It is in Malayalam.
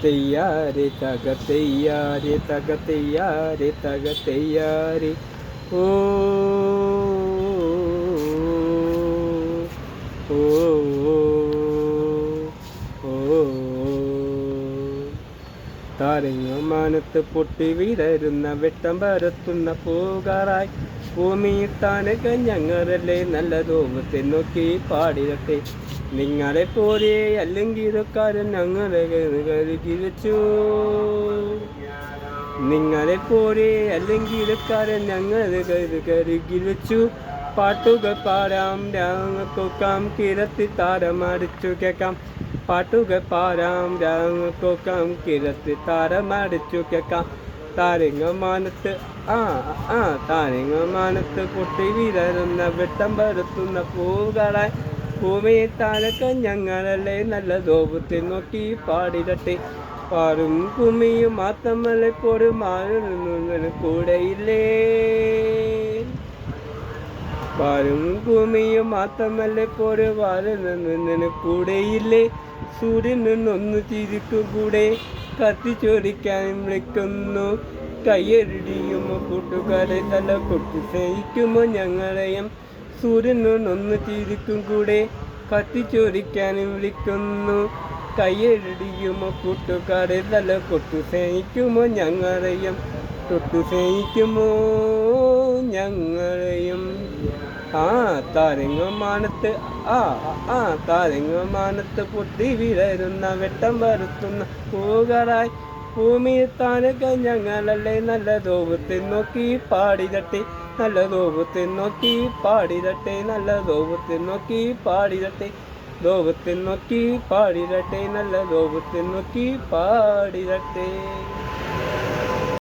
തെയ്യാരെ തക തെയ്യാരെ തക തെയ്യാരെ തക തെയ്യാരെ ഓ ഓ ഓ താരങ്ങമാനത്ത് പൊട്ടി വിടരുന്ന വെട്ടം പരത്തുന്ന പോകാറായി ഭൂമിയിട്ടാനൊക്കെ ഞങ്ങളല്ലേ നല്ല ദോപത്തെ നോക്കി പാടിരട്ടെ നിങ്ങളെ പോലെ അല്ലെങ്കിലക്കാരൻ ഞങ്ങളെ കരുകി വെച്ചു നിങ്ങളെ പോലെ അല്ലെങ്കിലക്കാരൻ ഞങ്ങളെ കരുകി വെച്ചു പാട്ടുകൾ പാടാം രാങ്ങൾക്കൊക്കാം കിരത്തി താരമടിച്ചു കേൾക്കാം പാട്ടുകൾ പാടാം രാങ്ങൾക്കൊക്കാം കിരത്തി താരമടിച്ചു കേൾക്കാം താരങ്ങമാനത്ത് താരങ്ങമാനത്ത് പൊട്ടി വിരറുന്ന വെട്ടം പരത്തുന്ന പൂകളായി ഭൂമിയെ താഴൊക്കെ ഞങ്ങളല്ലേ നല്ല ദോപത്തെ നോക്കി പാടിരട്ടെ പാറും ഭൂമിയും മാത്രമല്ലേ പോരും ആരും കൂടെയില്ലേ പാറും ഭൂമിയും മാത്രമല്ലേ പോരും ആരും കൂടെയില്ലേ സൂര്യൻ നിന്നൊന്ന് ചിരിക്കും കൂടെ കത്തിച്ചോടിക്കാനും വിളിക്കുന്നു കയ്യടിയുമോ കൂട്ടുകാരെ തല കൊട്ടി സ്നേഹിക്കുമോ ഞങ്ങളെയും സൂര്യൻ നിന്നൊന്ന് ചിരിക്കും കൂടെ കത്തിച്ചോടിക്കാനും വിളിക്കുന്നു കയ്യടിയുമോ കൂട്ടുകാരെ തല കൊട്ടു സ്നേഹിക്കുമോ ഞങ്ങളെയും തൊട്ടു സ്നേഹിക്കുമോ ഞങ്ങളെയും താരങ്ങമാനത്ത് താരങ്ങമാനത്ത് പൊട്ടി വിടരുന്ന വെട്ടം പരത്തുന്ന പൂകളായി ഭൂമിയിൽ താനൊക്കെ ഞങ്ങളല്ലേ നല്ല ദോപത്തെ നോക്കി പാടിരട്ടെ നല്ല ദോപത്തെ നോക്കി പാടിരട്ടെ നല്ല ദോപത്തെ നോക്കി പാടിരട്ടെ ദോപത്തെ നോക്കി പാടിരട്ടെ നല്ല ദോപത്തെ നോക്കി പാടിരട്ടെ